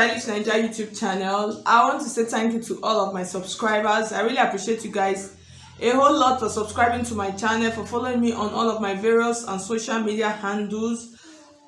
Stylish Naija YouTube channel. I want to say thank you to all of my subscribers. I really appreciate you guys a whole lot for subscribing to my channel, for following me on all of my various and social media handles.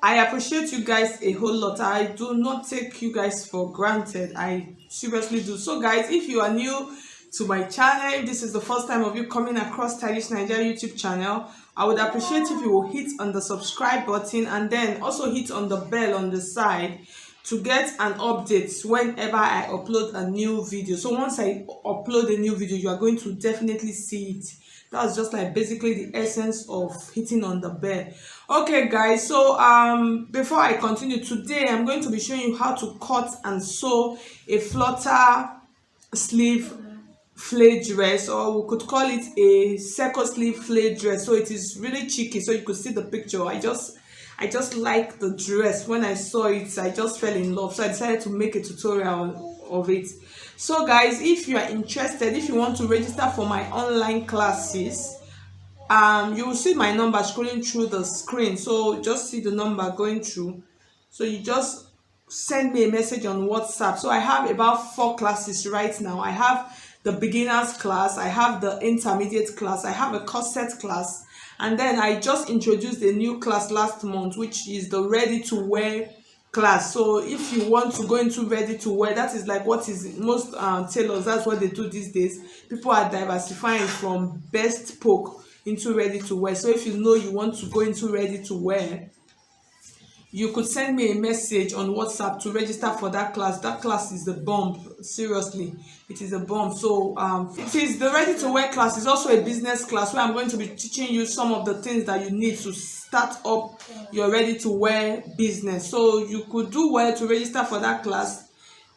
I appreciate you guys a whole lot. I do not take you guys for granted. I seriously do. So guys, if you are new to my channel, if this is the first time of you coming across Stylish Naija YouTube channel, I would appreciate if you will hit on the subscribe button and then also hit on the bell on the side to get an update whenever I upload a new video. So once I upload a new video, you are going to definitely see it. That's just like basically the essence of hitting on the bell. Okay guys, so before I continue, today I'm going to be showing you how to cut and sew a flutter sleeve flare dress, or we could call it a circle sleeve flare dress. So it is really cheeky, so you could see the picture. I just like the dress. When I saw it, I just fell in love, so I decided to make a tutorial of it. So guys, if you are interested, if you want to register for my online classes, you will see my number scrolling through the screen. So just see the number going through, so you just send me a message on WhatsApp. So I have about 4 classes right now. I have the beginners class, I have the intermediate class, I have a corset class, and then I just introduced a new class last month, which is the ready to wear class. So if you want to go into ready to wear, that is like what is most tailors, that's what they do these days. People are diversifying from best poke into ready to wear. So if you know you want to go into ready to wear, you could send me a message on WhatsApp to register for that class. That class is a bomb. Seriously, it is a bomb. So it is the ready to wear class. Is also a business class where I'm going to be teaching you some of the things that you need to start up your ready to wear business. So you could do well to register for that class.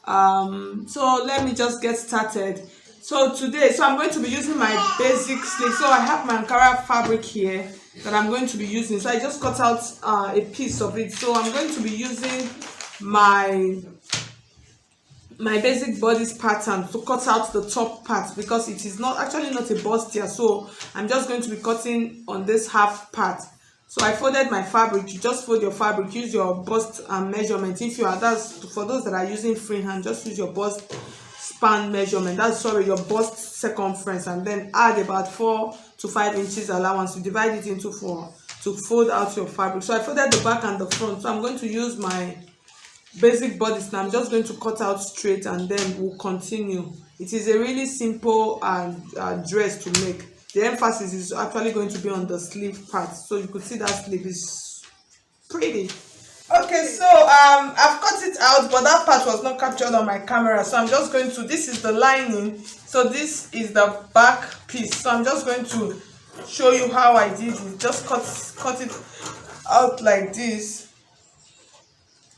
So let me just get started. So today, I'm going to be using my basic sleeve. So I have my Ankara fabric here that I'm going to be using. So I just cut out a piece of it. So I'm going to be using my basic bodice pattern to cut out the top part, because it is not actually not a bustier. So I'm just going to be cutting on this half part. So I folded my fabric. You just fold your fabric, use your bust measurement. If you are, that's for those that are using freehand, just use your bust span measurement, your bust circumference, and then add about 4 to 5 inches allowance. You divide it into 4 to fold out your fabric. So I folded the back and the front. So I'm going to use my basic bodice now. I'm just going to cut out straight and then we'll continue. It is a really simple dress to make. The emphasis is actually going to be on the sleeve part. So you could see that sleeve is pretty. Okay, so I've cut it out, but that part was not captured on my camera. So I'm just going to, this is the lining, so this is the back piece. So I'm just going to show you how I did it. Just cut it out like this,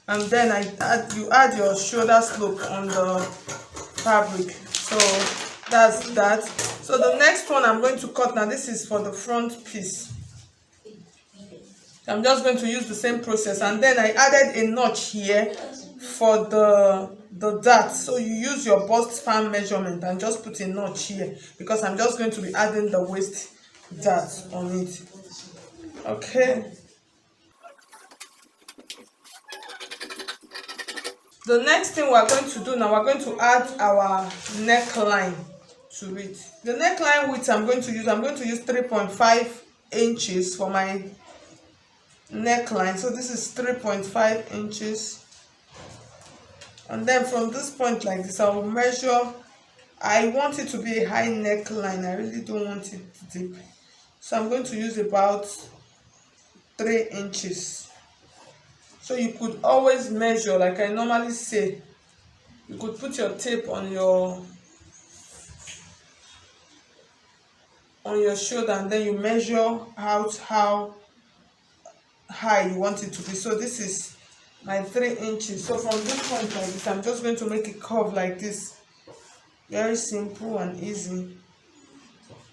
and then you add your shoulder slope on the fabric. So that's that. So the next one I'm going to cut now, this is for the front piece. I'm just going to use the same process, and then I added a notch here for the dart. So you use your bust span measurement and just put a notch here, because I'm just going to be adding the waist dart on it. Okay. The next thing we're going to do now, we're going to add our neckline to it. The neckline width I'm going to use 3.5 inches for my neckline. So this is 3.5 inches, and then from this point like this, I will measure. I want it to be a high neckline. I really don't want it deep, so I'm going to use about 3 inches. So you could always measure, like I normally say. You could put your tape on your shoulder, and then you measure out how high you want it to be. So this is my 3 inches. So from this point like this, I'm just going to make a curve like this. Very simple and easy.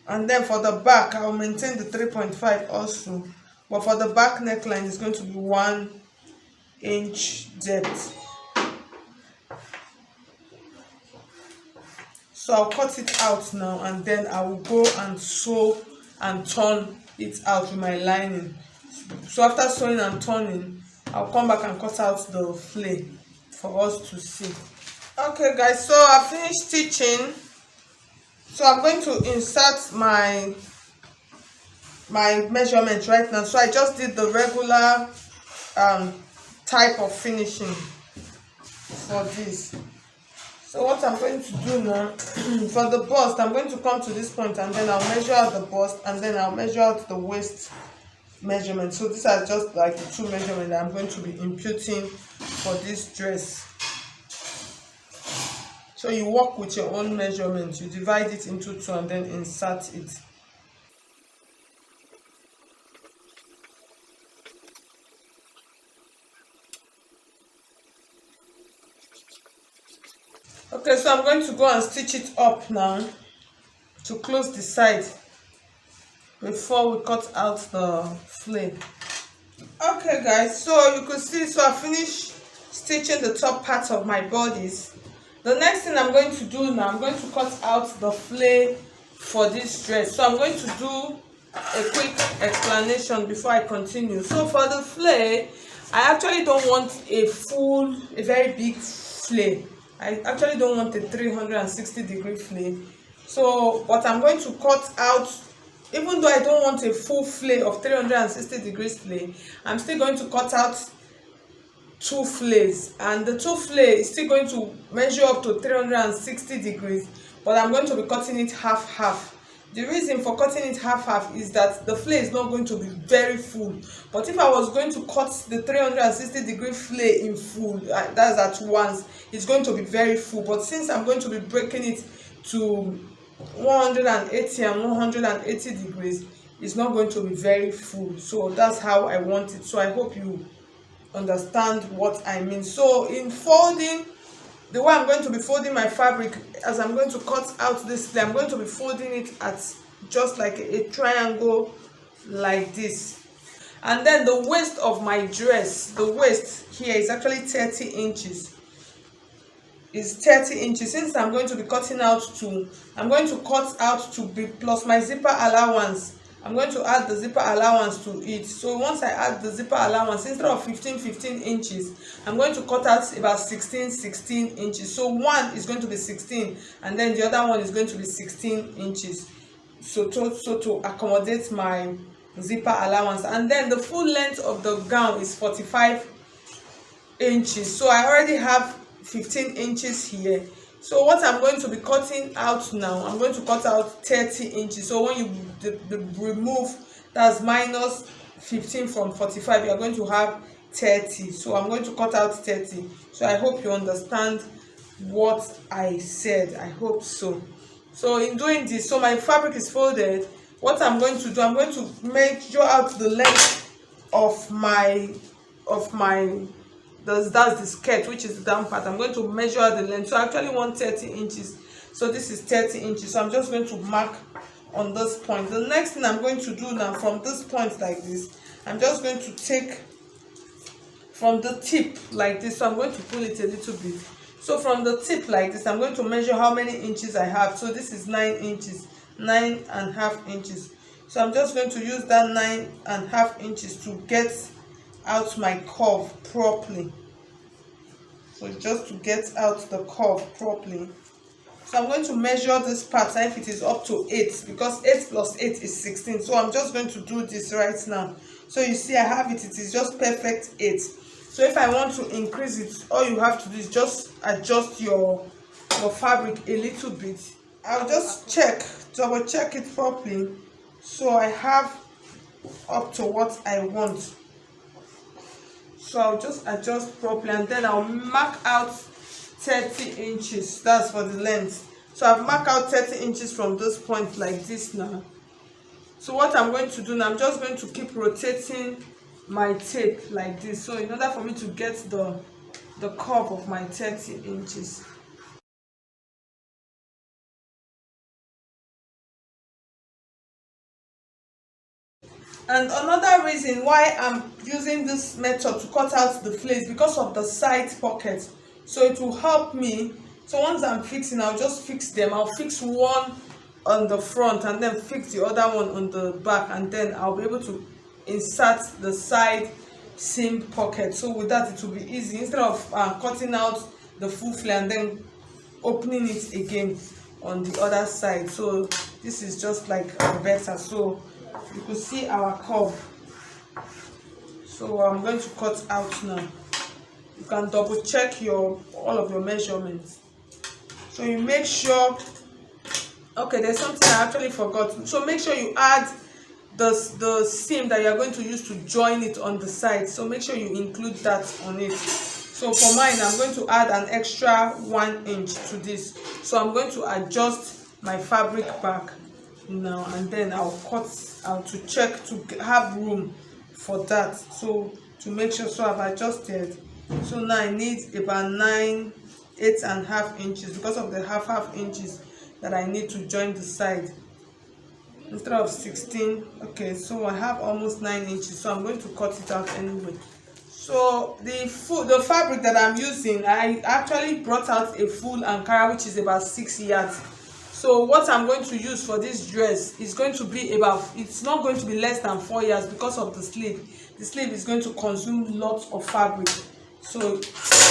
And then for the back, I'll maintain the 3.5 also, but for the back neckline, it's going to be 1 inch depth. So I'll cut it out now, and then I will go and sew and turn it out with my lining. So after sewing and turning, I'll come back and cut out the flare for us to see. Okay guys, so I finished stitching. So I'm going to insert my measurement right now. So I just did the regular type of finishing for this. So what I'm going to do now for the bust, I'm going to come to this point and then I'll measure out the bust and then I'll measure out the waist measurement. So these are just like the two measurements that I'm going to be imputing for this dress. So you work with your own measurement, you divide it into two and then insert it. Okay, so I'm going to go and stitch it up now to close the side before we cut out the flame. Okay guys, so you could see, so I finished stitching the top part of my bodice. The next thing I'm going to do now, I'm going to cut out the flare for this dress. So I'm going to do a quick explanation before I continue. So for the flare, I actually don't want a very big flare. I actually don't want a 360-degree flare. So what I'm going to cut out, even though I don't want a full flare of 360 degrees flare, I'm still going to cut out two flares, and the two flare is still going to measure up to 360 degrees, but I'm going to be cutting it half. The reason for cutting it half is that the flare is not going to be very full. But if I was going to cut the 360-degree flare in full, that's at once, it's going to be very full. But since I'm going to be breaking it to 180 and 180 degrees, it's not going to be very full. So that's how I want it. So I hope you understand what I mean. So in folding, the way I'm going to be folding my fabric, as I'm going to cut out this flare, I'm going to be folding it at just like a triangle like this. And then the waist of my dress, the waist here is actually 30 inches. Is 30 inches. Since I'm going to be cutting out to, I'm going to cut out to be plus my zipper allowance. I'm going to add the zipper allowance to it. So once I add the zipper allowance, instead of 15 inches, I'm going to cut out about 16 inches. So one is going to be 16 and then the other one is going to be 16 inches. So to accommodate my zipper allowance. And then the full length of the gown is 45 inches. So I already have 15 inches here. So what I'm going to be cutting out now, I'm going to cut out 30 inches. So when you remove, that's minus 15 from 45, you're going to have 30. So I'm going to cut out 30. So I hope you understand what I said. I hope so. So in doing this, so my fabric is folded. What I'm going to do, I'm going to measure out the length of my that's the skirt, which is the down part. I'm going to measure the length. So I actually want 30 inches. So this is 30 inches. So I'm just going to mark on this point. The next thing I'm going to do now, from this point like this, I'm just going to take from the tip like this. So I'm going to pull it a little bit. So from the tip like this, I'm going to measure how many inches I have. So this is 9 inches, 9.5 inches. So I'm just going to use that 9.5 inches to get out my curve properly. So just to get out the curve properly. So I'm going to measure this part if it is up to 8, because 8 plus 8 is 16. So I'm just going to do this right now. So you see I have it, it is just perfect 8. So if I want to increase it, all you have to do is just adjust your fabric a little bit. I'll just double check it properly. So I have up to what I want. So I'll just adjust properly and then I'll mark out 30 inches. That's for the length. So I've marked out 30 inches from this point like this now. So what I'm going to do now, I'm just going to keep rotating my tape like this. So in order for me to get the curve of my 30 inches. And another reason why I'm using this method to cut out the flares, because of the side pockets. So it will help me. So once I'm fixing, I'll just fix them. I'll fix one on the front and then fix the other one on the back, and then I'll be able to insert the side seam pocket. So with that it will be easy, instead of cutting out the full flare and then opening it again on the other side. So this is just like better. So you could see our curve. So I'm going to cut out now. You can double check all of your measurements. So you make sure, okay, there's something I actually forgot. So make sure you add the seam that you're going to use to join it on the side. So make sure you include that on it. So for mine, I'm going to add an extra 1 inch to this. So I'm going to adjust my fabric back now, and then I'll cut out to check to have room for that. So to make sure, so I've adjusted. So now I need about 8.5 inches because of the half inches that I need to join the side instead of 16. Okay, so I have almost 9 inches, so I'm going to cut it out anyway. So the fabric that I'm using, I actually brought out a full Ankara, which is about 6 yards. So what I'm going to use for this dress is going to be about, it's not going to be less than 4 yards because of the sleeve. The sleeve is going to consume lots of fabric. So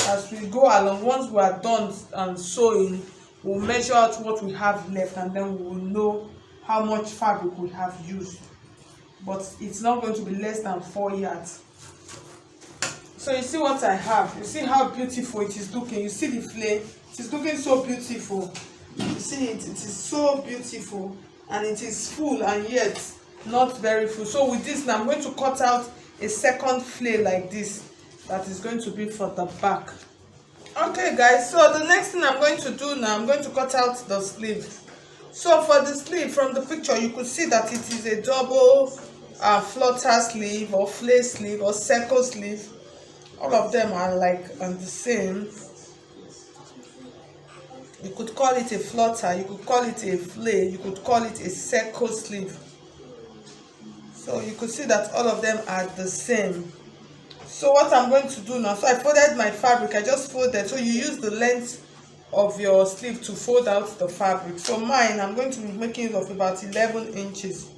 as we go along, once we are done sewing, we'll measure out what we have left, and then we will know how much fabric we have used. But it's not going to be less than 4 yards. So you see what I have. You see how beautiful it is looking. You see the flare. It is looking so beautiful. You see it. It is so beautiful, and it is full and yet not very full. So with this now, I'm going to cut out a second flare like this. That is going to be for the back. Okay guys, so the next thing I'm going to do now, I'm going to cut out the sleeve. So for the sleeve, from the picture you could see that it is a double flutter sleeve or flare sleeve or circle sleeve. All of them are like the same. You could call it a flutter, you could call it a flare, you could call it a circle sleeve. So you could see that all of them are the same. So what I'm going to do now, so I folded my fabric, I just folded. So you use the length of your sleeve to fold out the fabric. So mine, I'm going to be making it of about 11 inches.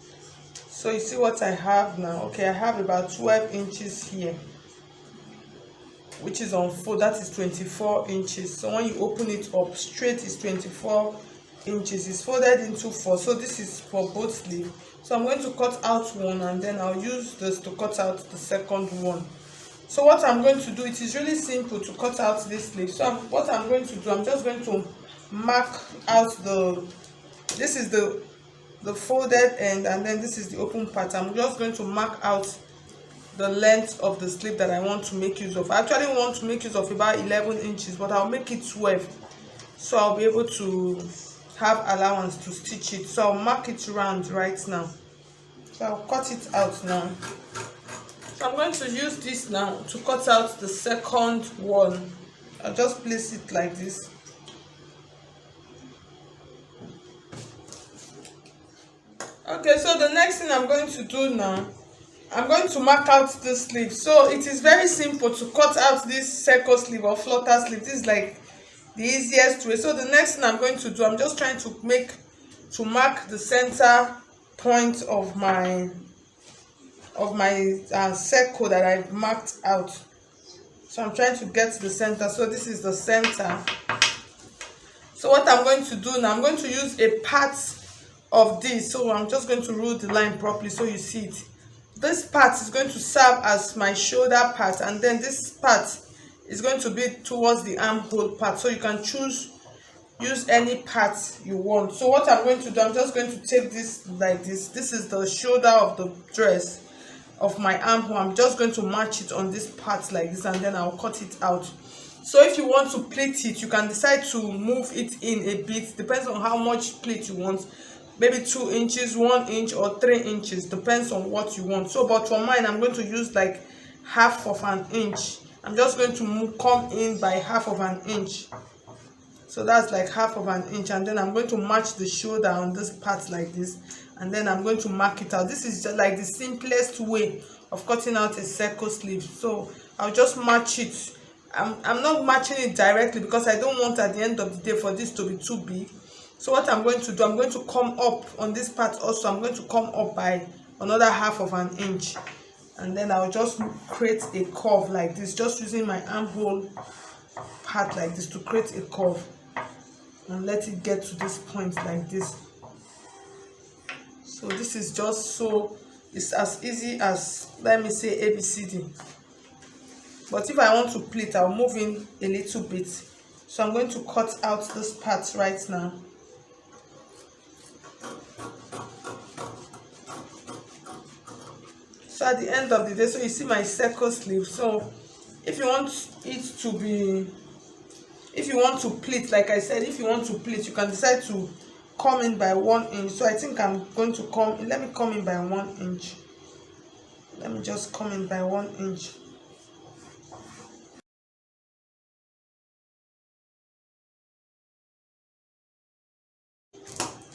So you see what I have now. Okay, I have about 12 inches here, which is on fold. That is 24 inches. So when you open it up straight, it's 24 inches. It's folded into 4. So this is for both sleeves. So I'm going to cut out one, and then I'll use this to cut out the second one. So what I'm going to do, it is really simple to cut out this sleeve. So what I'm going to do, I'm just going to mark out this is the folded end, and then this is the open part. I'm just going to mark out the length of the sleeve that I want to make use of. I actually want to make use of about 11 inches, but I'll make it 12. So I'll be able to have allowance to stitch it. So I'll mark it round right now. So I'll cut it out now. So I'm going to use this now to cut out the second one. I'll just place it like this. Okay, so the next thing I'm going to do now, I'm going to mark out the sleeve. So it is very simple to cut out this circle sleeve or flutter sleeve. This is like the easiest way. So the next thing I'm going to do, I'm just trying to mark the center point of my circle that I've marked out. So I'm trying to get to the center. So this is the center. So what I'm going to do now, I'm going to use a part of this. So I'm just going to rule the line properly so you see it. This part is going to serve as my shoulder part, and then this part is going to be towards the armhole part. So you can use any part you want. So what I'm going to do, I'm just going to take this like this. This is the shoulder of the dress of my armhole. I'm just going to match it on this part like this, and then I'll cut it out. So if you want to pleat it, you can decide to move it in a bit. Depends on how much pleat you want. Maybe 2 inches, 1 inch, or 3 inches. Depends on what you want. So but for mine, I'm going to use like half of an inch. I'm just going to come in by half of an inch. So that's like half of an inch, and then I'm going to match the shoulder on this part like this, and then I'm going to mark it out. This is just like the simplest way of cutting out a circle sleeve. So I'll just match it. I'm not matching it directly because I don't want at the end of the day for this to be too big. So what I'm going to do, I'm going to come up on this part also. I'm going to come up by another half of an inch. and then I'll just create a curve like this, just using my armhole part like this to create a curve, and let it get to this point like this. So this is just so it's as easy as, let me say, ABCD. But if I want to pleat, I'll move in a little bit. So I'm going to cut out this part right now. So at the end of the day, so you see my circle sleeve. So if you want it to be, if you want to pleat, like I said, if you want to pleat, you can decide to come in by 1 inch. So I think I'm going to let me come in by 1 inch. Let me just come in by 1 inch.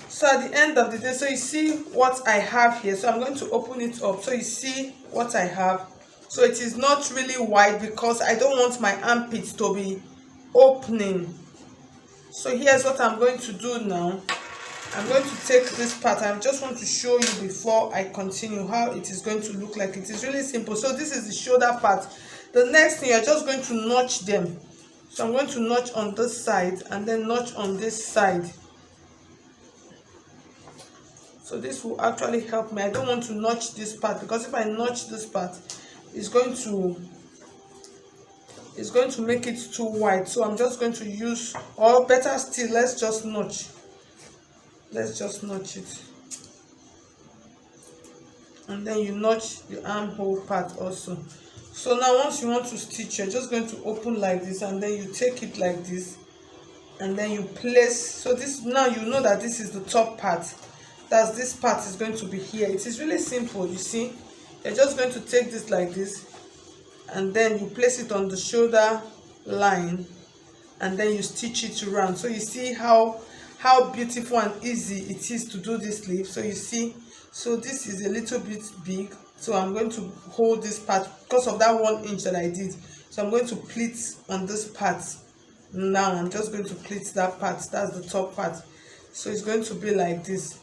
So at the end of the day, so you see what I have here. So I'm going to open it up so you see what I have. So it is not really wide because I don't want my armpit to be opening. So here's what I'm going to do now. I'm going to take this part. I just want to show you before I continue how it is going to look like. It is really simple. So this is the shoulder part. The next thing, you're just going to notch them. So I'm going to notch on this side and then notch on this side. So this will actually help me. I don't want to notch this part because if I notch this part, it's going to make it too wide. So I'm just going to use, or better still, let's just notch. Let's just notch it. And then you notch the armhole part also. So now once you want to stitch, you're just going to open like this, and then you take it like this, and then you place. So this, now you know that this is the top part. That's this part is going to be here. It is really simple. You see, you're just going to take this like this, and then you place it on the shoulder line, and then you stitch it around. So you see how beautiful and easy it is to do this sleeve. So you see, so this is a little bit big, so I'm going to hold this part because of that 1 inch that I did. So I'm going to pleat on this part. Now I'm just going to pleat that part. That's the top part. So it's going to be like this.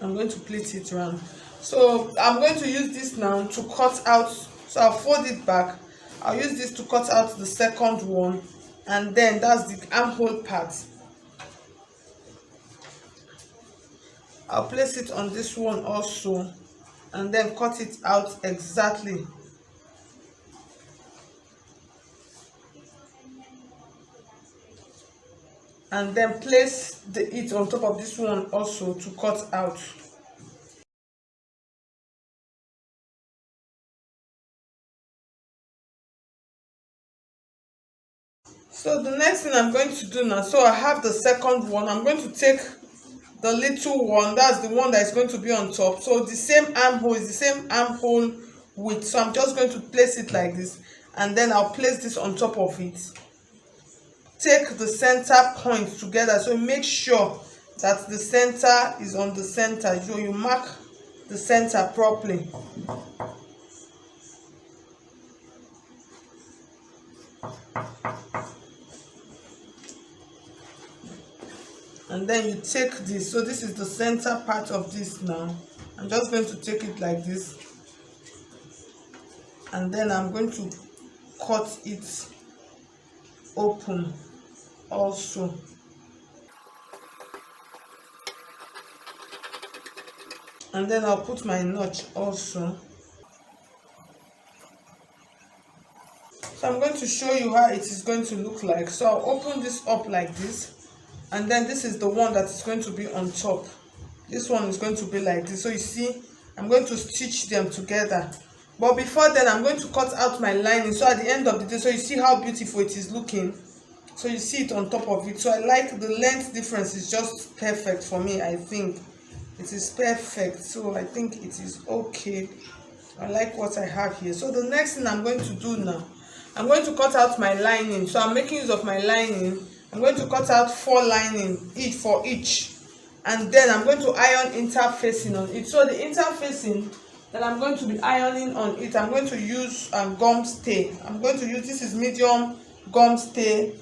I'm going to pleat it around. So I'm going to use this now to cut out. So I'll fold it back. I'll use this to cut out the second one, and then that's the armhole part. I'll place it on this one also, and then cut it out exactly. And then place it on top of this one also to cut out. So the next thing I'm going to do now, so I have the second one. I'm going to take the little one, that's the one that is going to be on top. So the same armhole is the same armhole width. So I'm just going to place it like this, and then I'll place this on top of it. Take the center point together, so make sure that the center is on the center. So you mark the center properly. And then you take this. So this is the center part of this now. I'm just going to take it like this, and then I'm going to cut it open also. And then I'll put my notch also. So I'm going to show you how it is going to look like. So I'll open this up like this, and then this is the one that is going to be on top. This one is going to be like this. So you see, I'm going to stitch them together, but before then I'm going to cut out my lining. So at the end of the day, so you see how beautiful it is looking. So you see it on top of it. So I like the length difference is just perfect for me. I think it is perfect. So I think it is okay. I like what I have here. So the next thing I'm going to do now, I'm going to cut out my lining. So I'm making use of my lining. I'm going to cut out 4 lining each for each, and then I'm going to iron interfacing on it. So the interfacing that I'm going to be ironing on it, I'm going to use gum stay. I'm going to use, this is medium gum stay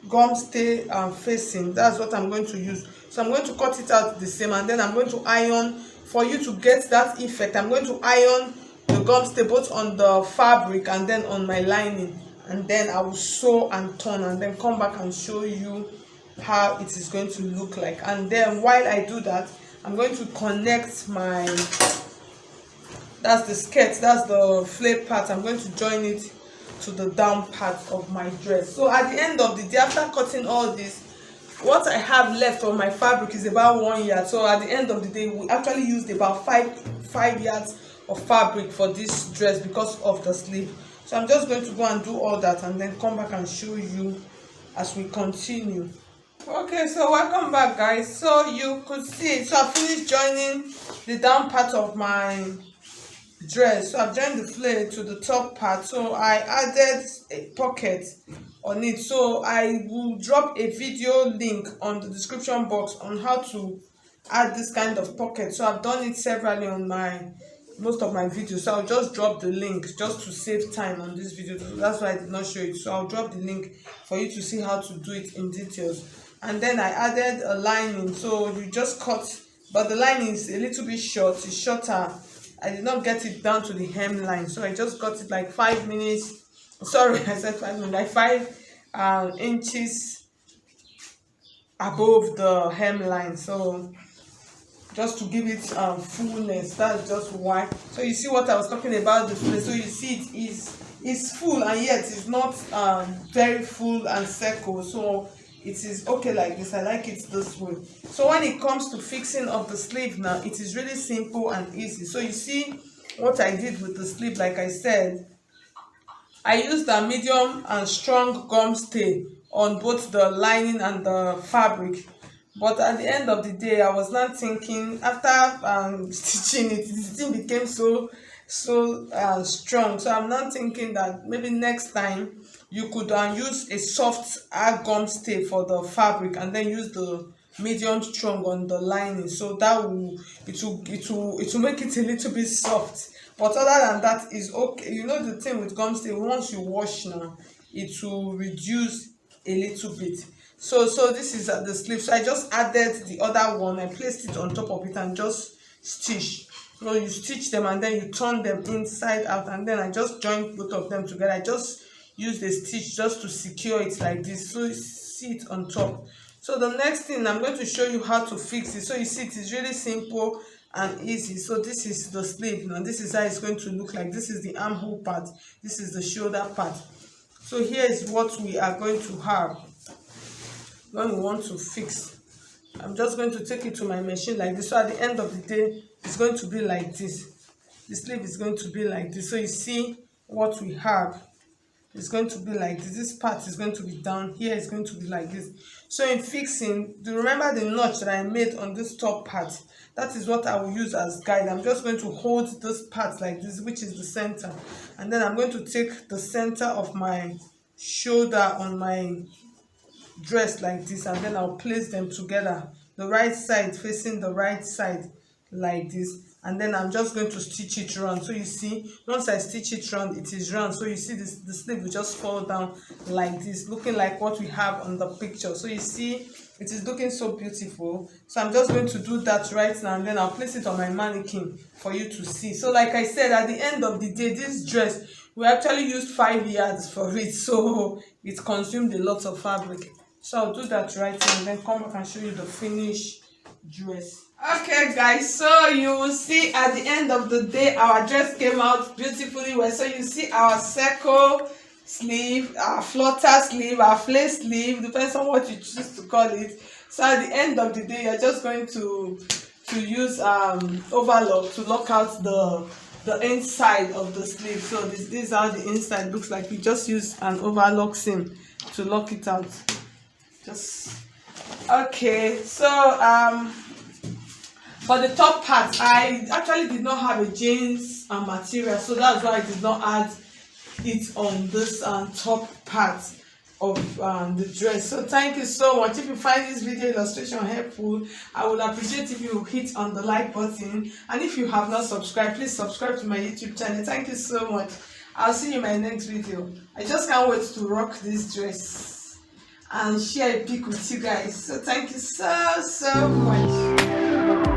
gum stay facing. That's what I'm going to use. So I'm going to cut it out the same, and then I'm going to iron. For you to get that effect, I'm going to iron the gum stay both on the fabric and then on my lining, and then I will sew and turn and then come back and show you how it is going to look like. And then while I do that, I'm going to connect my, that's the skirt, that's the flare part, I'm going to join it to the down part of my dress. So at the end of the day, after cutting all this, what I have left on my fabric is about 1 yard. So at the end of the day, we actually used about five yards of fabric for this dress because of the sleeve. So I'm just going to go and do all that and then come back and show you as we continue. Okay, so welcome back, guys. So you could see, so I finished joining the down part of my dress. So I've joined the flare to the top part. So I added a pocket on it. So I will drop a video link on the description box on how to add this kind of pocket. So I've done it severally on most of my videos. So I'll just drop the link just to save time on this video. That's why I did not show it. So I'll drop the link for you to see how to do it in details. And then I added a lining. So you just cut, but the lining is a little bit short. It's shorter. I did not get it down to the hemline, so I just got it like 5 minutes. Sorry, I said 5 minutes, like 5 inches above the hemline. So just to give it fullness, that's just why. So you see what I was talking about the flare. So you see it is full, and yet it's not very full and circle. So it is okay like this. I like it this way. So when it comes to fixing of the sleeve now, it is really simple and easy. So you see what I did with the sleeve. Like I said, I used a medium and strong gum stay on both the lining and the fabric. But at the end of the day, I was not thinking, after stitching it, the thing became so strong. So I'm not thinking that maybe next time you could use a soft gum stay for the fabric and then use the medium strong on the lining. So that will make it a little bit soft. But other than that is okay. You know, the thing with gum stay, once you wash now, it will reduce a little bit. So this is the sleeve. So I just added the other one. I placed it on top of it and just stitch. So you stitch them and then you turn them inside out, and then I just joined both of them together. I just used a stitch just to secure it like this, so you see it on top. So the next thing, I'm going to show you how to fix it. So you see it is really simple and easy. So this is the sleeve. Now this is how it's going to look like. This is the armhole part, this is the shoulder part. So here is what we are going to have when we want to fix. I'm just going to take it to my machine like this. So at the end of the day, it's going to be like this. The sleeve is going to be like this. So you see what we have. It's going to be like this. This part is going to be down here. It's going to be like this. So in fixing, do you remember the notch that I made on this top part? That is what I will use as guide. I'm just going to hold this part like this, which is the center, and then I'm going to take the center of my shoulder on my dress like this, and then I'll place them together, the right side facing the right side like this, and then I'm just going to stitch it round. So you see, once I stitch it round, it is round. So you see this, the sleeve will just fall down like this, looking like what we have on the picture. So you see, it is looking so beautiful. So I'm just going to do that right now, and then I'll place it on my mannequin for you to see. So like I said, at the end of the day, this dress, we actually used 5 yards for it, so it consumed a lot of fabric. So I'll do that right now and then come back and show you the finished dress. Okay guys, so you will see at the end of the day our dress came out beautifully well. So you see our circle sleeve, our flutter sleeve, our flare sleeve, depends on what you choose to call it. So at the end of the day, you're just going to use overlock to lock out the inside of the sleeve. So this is how the inside looks like. You just use an overlock seam to lock it out. Okay, so for the top part, I actually did not have a jeans material, so that's why I did not add it on this top part of the dress. So thank you so much. If you find this video illustration helpful, I would appreciate if you hit on the like button, and if you have not subscribed, please subscribe to my YouTube channel. Thank you so much. I'll see you in my next video. I just can't wait to rock this dress. and share a pic with you guys. So thank you so much.